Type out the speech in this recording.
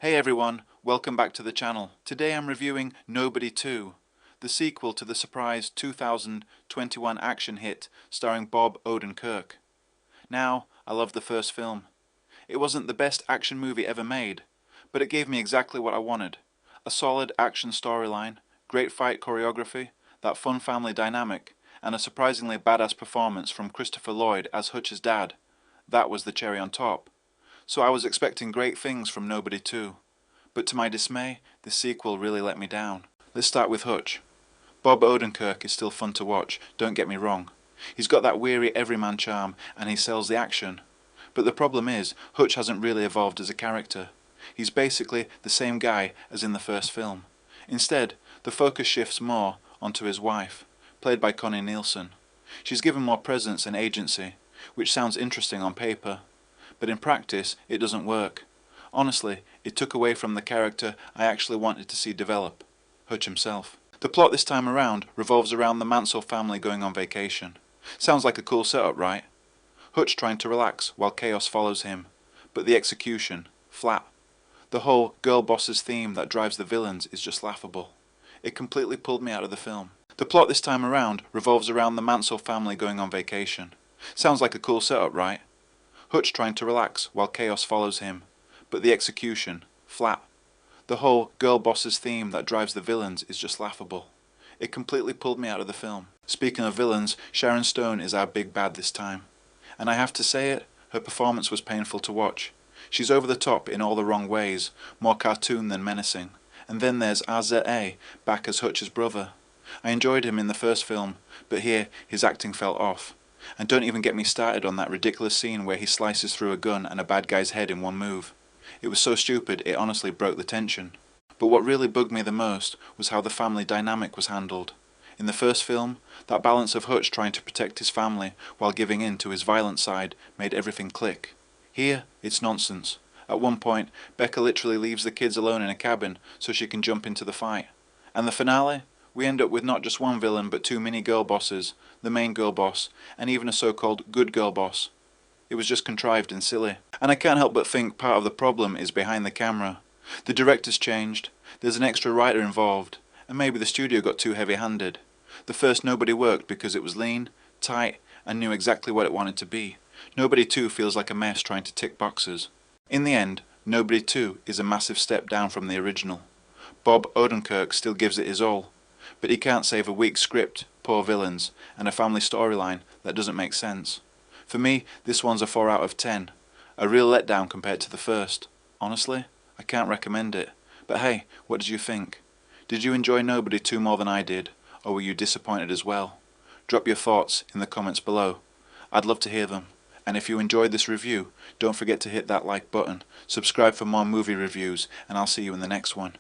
Hey everyone, welcome back to the channel. Today I'm reviewing Nobody 2, the sequel to the surprise 2021 action hit starring Bob Odenkirk. Now, I love the first film. It wasn't the best action movie ever made, but it gave me exactly what I wanted. A solid action storyline, great fight choreography, that fun family dynamic, and a surprisingly badass performance from Christopher Lloyd as Hutch's dad. That was the cherry on top. So I was expecting great things from Nobody 2. But to my dismay, the sequel really let me down. Let's start with Hutch. Bob Odenkirk is still fun to watch, don't get me wrong. He's got that weary everyman charm and he sells the action. But the problem is, Hutch hasn't really evolved as a character. He's basically the same guy as in the first film. Instead, the focus shifts more onto his wife, played by Connie Nielsen. She's given more presence and agency, which sounds interesting on paper. But in practice, it doesn't work. Honestly, it took away from the character I actually wanted to see develop, Hutch himself. The plot this time around revolves around the Mansell family going on vacation. Sounds like a cool setup, right? Hutch trying to relax while chaos follows him, but the execution, flat. The whole girl bosses theme that drives the villains is just laughable. It completely pulled me out of the film. The plot this time around revolves around the Mansell family going on vacation. Sounds like a cool setup, right? Hutch trying to relax while chaos follows him, but the execution, flat. The whole girl bosses theme that drives the villains is just laughable. It completely pulled me out of the film. Speaking of villains, Sharon Stone is our big bad this time. And I have to say it, her performance was painful to watch. She's over the top in all the wrong ways, more cartoon than menacing. And then there's RZA, back as Hutch's brother. I enjoyed him in the first film, but here his acting fell off. And don't even get me started on that ridiculous scene where he slices through a gun and a bad guy's head in one move. It was so stupid it honestly broke the tension. But what really bugged me the most was how the family dynamic was handled. In the first film, that balance of Hutch trying to protect his family while giving in to his violent side made everything click. Here, it's nonsense. At one point, Becca literally leaves the kids alone in a cabin so she can jump into the fight. And the finale? We end up with not just one villain but two mini girl bosses, the main girl boss, and even a so-called good girl boss. It was just contrived and silly. And I can't help but think part of the problem is behind the camera. The director's changed, there's an extra writer involved, and maybe the studio got too heavy-handed. The first Nobody worked because it was lean, tight, and knew exactly what it wanted to be. Nobody 2 feels like a mess trying to tick boxes. In the end, Nobody 2 is a massive step down from the original. Bob Odenkirk still gives it his all. But he can't save a weak script, poor villains, and a family storyline that doesn't make sense. For me, this one's a 4 out of 10. A real letdown compared to the first. Honestly, I can't recommend it. But hey, what did you think? Did you enjoy Nobody 2 more than I did, or were you disappointed as well? Drop your thoughts in the comments below. I'd love to hear them. And if you enjoyed this review, don't forget to hit that like button, subscribe for more movie reviews, and I'll see you in the next one.